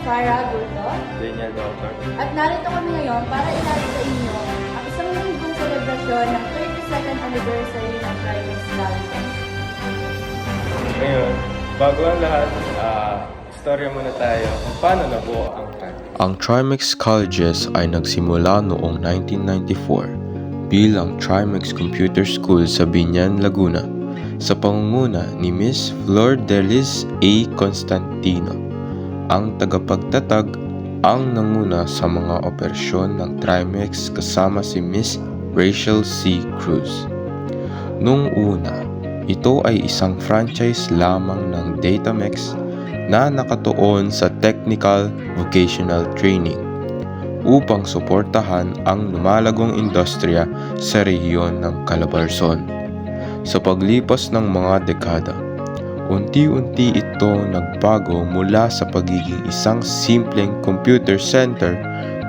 Farah Gurto. Daniel Doctor. At narito kami ngayon para ilahad sa inyo ang isang linggong selebrasyon ng 32nd anniversary ng Trimex Colleges. Ngayon, bago ang lahat, istorya muna tayo kung paano nabuo ang Trimex. Ang Trimex Colleges ay nagsimula noong 1994 bilang Trimex Computer School sa Biñan, Laguna sa pangunguna ni Miss Flor Delis A. Constantino. Ang tagapagtatag ang nanguna sa mga operasyon ng Trimex kasama si Miss Rachel C. Cruz. Noong una, ito ay isang franchise lamang ng Datamex na nakatuon sa technical vocational training upang suportahan ang lumalagong industriya sa rehiyon ng Calabarzon. Sa paglipas ng mga dekada, unti-unti ito nagbago mula sa pagiging isang simpleng computer center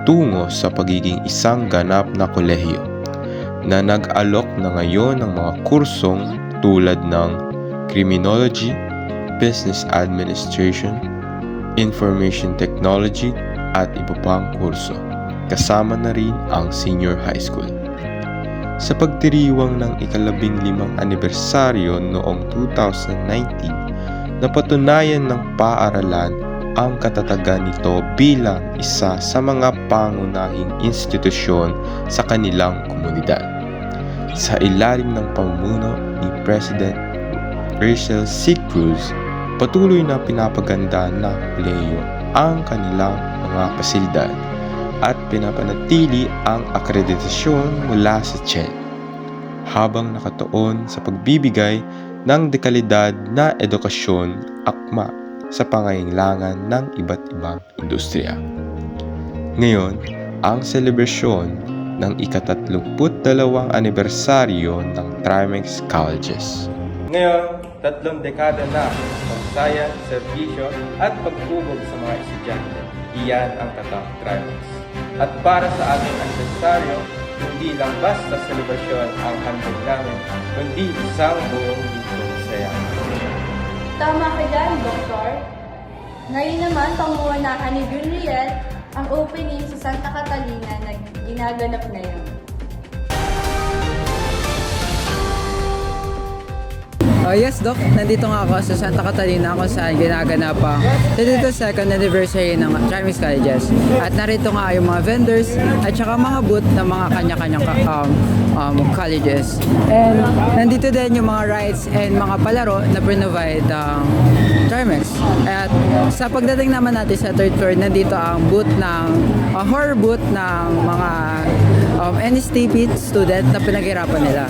tungo sa pagiging isang ganap na kolehiyo na nag-alok na ngayon ng mga kursong tulad ng Criminology, Business Administration, Information Technology at iba pang kurso, kasama na rin ang Senior High School. Sa pagdiriwang ng ika-15 anibersaryo noong 2019, napatunayan ng paaralan ang katatagan nito bilang isa sa mga pangunahing institusyon sa kanilang komunidad. Sa ilalim ng pamumuno ni President Rachel C. Cruz, patuloy na pinapaganda ng kolehiyo ang kanilang mga pasilidad at pinapanatili ang akreditasyon mula sa CHED habang nakatuon sa pagbibigay ng dekalidad na edukasyon akma sa pangailangan ng iba't ibang industriya. Ngayon, ang selebrasyon ng ika-32 anibersaryo ng Trimex Colleges. Ngayon, 3 dekada na pagsaya, serbisyo at pagtubog sa mga estudyante. Iyan ang tatak Trimex. At para sa ating anibersaryo, hindi lang basta selebrasyon ang handog namin, kundi isang buong litong saya. Tama ka dyan, Doktor. Ngayon naman, pangunahan ni Junriel ang opening sa Santa Catalina na ginaganap ngayon. Yes, Doc. Nandito nga ako sa Santa Catalina kung saan ginaganap ang 32nd anniversary ng Trimex Colleges. At narito nga yung mga vendors at saka mga booth ng mga kanya-kanyang colleges. And nandito din yung mga rides and mga palaro na provide ng Trimex. At sa pagdating naman natin sa third floor, nandito ang booth ng horror booth ng mga NSTP student na pinaghirapan nila.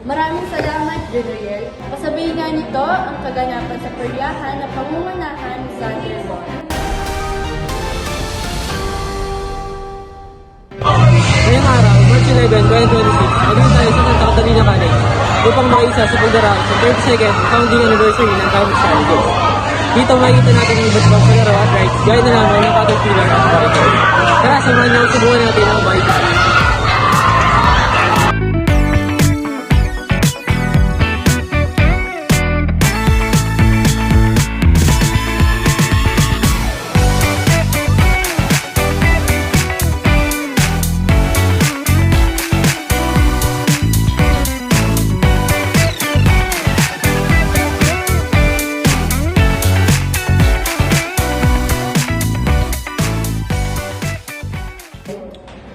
Maraming salamat, Junriel. Kasabay nga nito ang kaganapan sa peryahan na pangungunahan ni Thunderball. Ngayong araw, March 11, 2026, naging tayo sa Santa Catalina College upang makiisa sa pagdaraan sa 32nd founding anniversary ng Trimex Colleges. Dito makikita natin ang iba't ibang palaro at rides gaya na lamang ng Caterpillar at Barricade. Tara, samahan niyo subukan natin ang bike.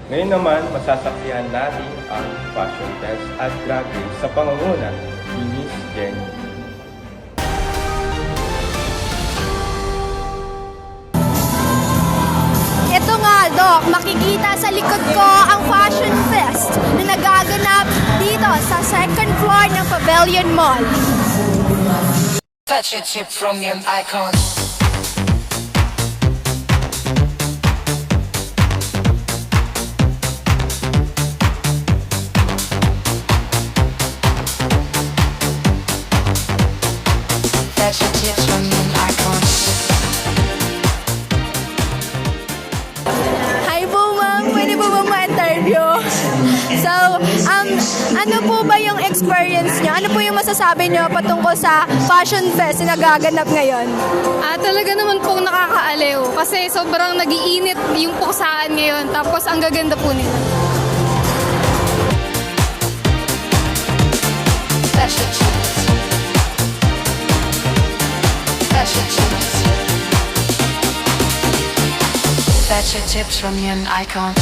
Ngayon naman, masasaksihan natin ang fashion test at drag race sa pangunguna ni Miss Jenny. Ito nga, Doc, makikita sa likod ko ang Fashion Fest na nagaganap dito sa second floor ng Pavilion Mall. Touch a tip from your icons. So, ano po ba yung experience nyo? Ano po yung masasabi nyo patungkol sa Fashion Fest na nagaganap ngayon? Talaga naman pong nakakaaliw kasi sobrang nag-iinit yung puksaan ngayon tapos ang gaganda po nila. Fashion chips. Fashion chips. Fashion tips from Yan Icon.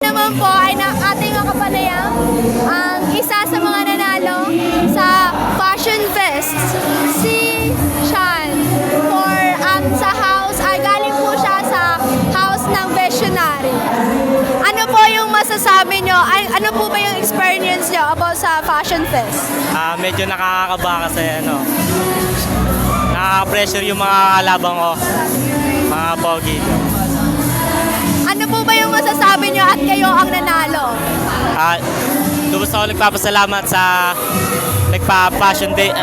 Naman po ay ating mga kapanayam ang isa sa mga nanalo sa Fashion Fest, si Sean. Sa house, ay galing po siya sa house ng Visionary. Ano po yung masasabi nyo? Ano po ba yung experience nyo about sa Fashion Fest? Medyo nakakakaba kasi nakaka-pressure yung mga kalabang ko, mga pogi. Ano po ba yung masasabi nyo at kayo ang nanalo? Gusto ko nagpapasalamat sa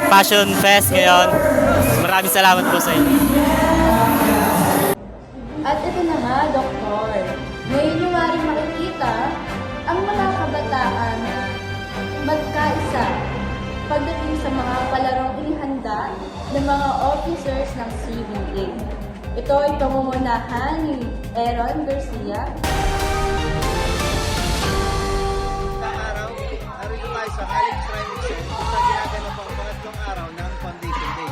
Fashion Fest ngayon. Maraming salamat po sa inyo. At ito na nga, Doktor. Ngayon nyo maaaring makikita ang mga kabataan na magkaisa pagdating sa mga palarong inihanda ng mga officers ng CBA. Ito ay pamumunahan ni Aaron Garcia. Araw, narito tayo sa College Training Center kung saan ginaganap ang pangatlong araw ng Foundation Day.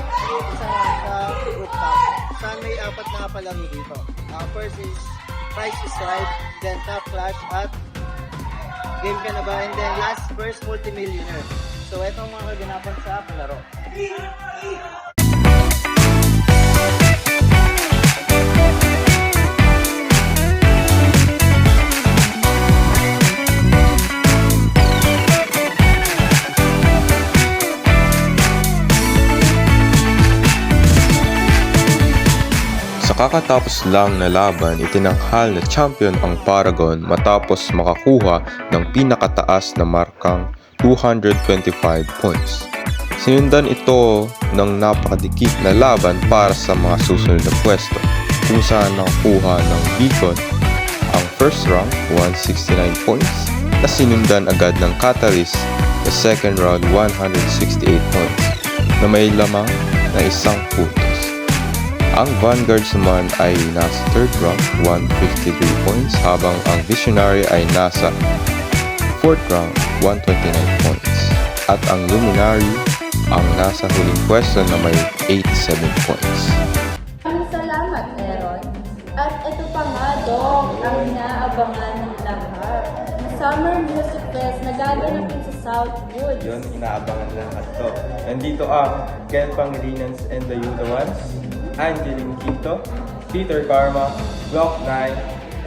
Isa sa rooftop, saan may 4 na palaro dito. First is Price is Right, then Top Clash at Game Ka Na Ba, and then last first Multimillionaire. So ito ang mga kaganapan sa palaro. Sa kakatapos lang na laban, itinanghal na champion ang Paragon matapos makakuha ng pinakataas na markang 225 points. Sinundan ito ng napakadikit na laban para sa mga susunod na pwesto, kung saan nakakuha ng Beacon ang first round 169 points na sinundan agad ng Catalyst sa second round 168 points na may lamang na isang puntos. Ang Vanguards naman ay nasa third round 153 points habang ang Visionary ay nasa fourth round 129 points at ang Luminary ang nasa huling pwesto na may 87 points. Maraming salamat, Aaron. At ito pa nga, Dok, ang inaabangan ng lahat. Ang Summer Music Fest na gaganapin sa Southwood. Yun, inaabangan lahat to. Nandito ang Ken Pangalinans and the Yuda Ones, Angeline Quinto, Peter Karma, Block 9,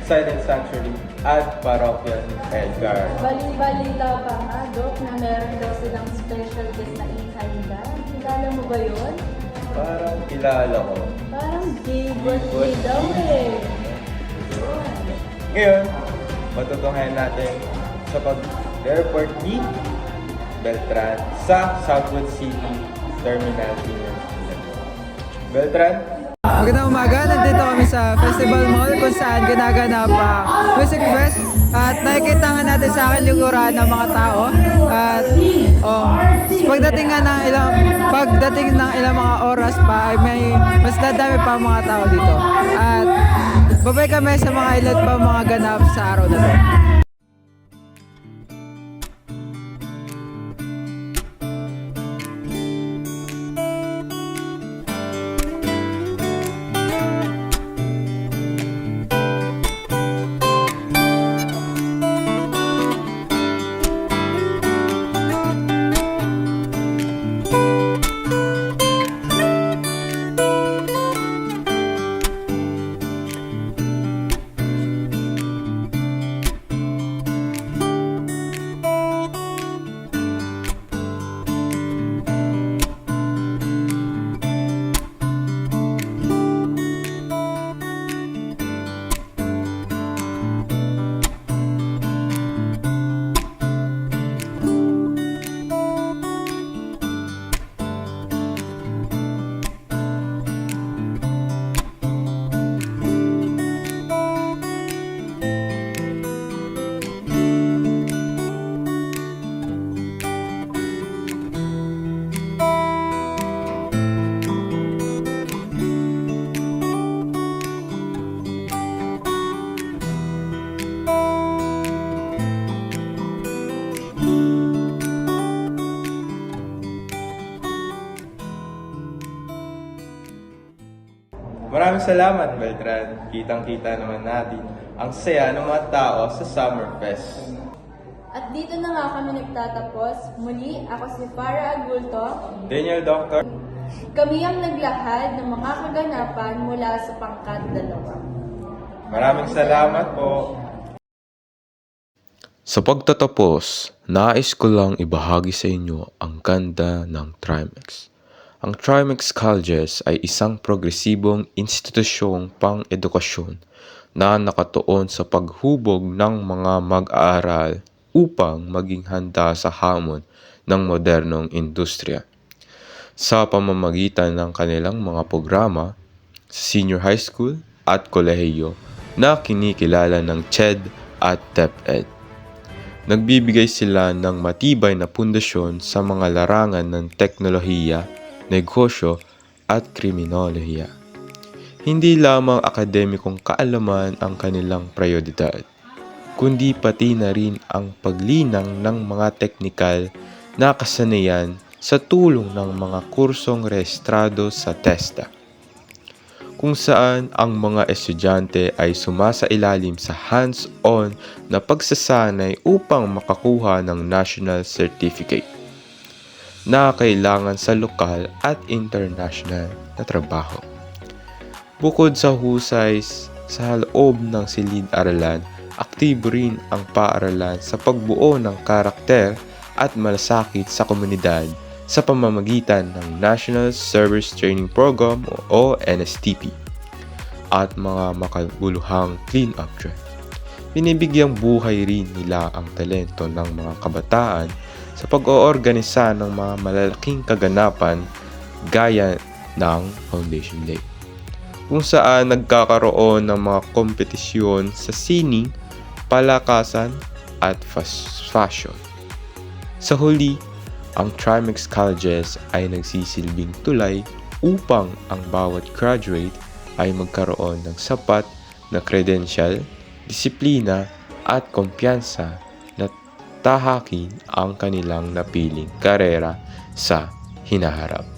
Silent Sanctuary, at Parokyan Edgar. Balita pa nga, Dok, na meron daw silang special guest na ihanda. Kilala mo ba yun? Parang kilala ko. Parang big birthday daw eh. Ngayon, matutunghayan natin sa pag-airport ni Beltran sa Southwood City Terminal Terminal. Beltran? Magandang umaga, nandito kami sa Festival Mall kung saan ginaganap Music Fest at nakikita nga natin sa akin likuran ng mga tao at pagdating ng ilang mga oras pa ay may mas dadami pa mga tao dito at babay kami sa mga ilan pa mga ganap sa araw na to. salamat, Beltran. Kitang-kita naman natin ang saya ng mga tao sa Summerfest. At dito na nga kami nagtatapos. Muli, ako si Farah Agulto. Daniel Doctor, Kami ang naglahad ng mga kaganapan mula sa pangkat 2. maraming salamat po. Sa pagtatapos, nais ko lang ibahagi sa inyo ang ganda ng Trimex. Ang Trimex Colleges ay isang progresibong institusyong pang-edukasyon na nakatuon sa paghubog ng mga mag-aaral upang maging handa sa hamon ng modernong industriya. Sa pamamagitan ng kanilang mga programa sa senior high school at kolehiyo na kinikilala ng CHED at DepEd. Nagbibigay sila ng matibay na pundasyon sa mga larangan ng teknolohiya, negosyo at kriminolohiya. Hindi lamang akademikong kaalaman ang kanilang prioridad, kundi pati na rin ang paglinang ng mga teknikal na kasanayan sa tulong ng mga kursong rehistrado sa TESDA, kung saan ang mga estudyante ay sumasailalim sa hands-on na pagsasanay upang makakuha ng national certificate na kailangan sa lokal at international na trabaho. Bukod sa husay sa loob ng silid-aralan, aktibo rin ang paaralan sa pagbuo ng karakter at malasakit sa komunidad sa pamamagitan ng National Service Training Program o NSTP at mga makabuluhang clean-up drive. Binibigyang buhay rin nila ang talento ng mga kabataan sa pag-oorganisa ng mga malalaking kaganapan gaya ng Foundation Day, kung saan nagkakaroon ng mga kompetisyon sa sining, palakasan at fashion. Sa huli, ang Trimex Colleges ay nagsisilbing tulay upang ang bawat graduate ay magkaroon ng sapat na credential, disiplina at kumpiyansa na tahakin ang kanilang napiling karera sa hinaharap.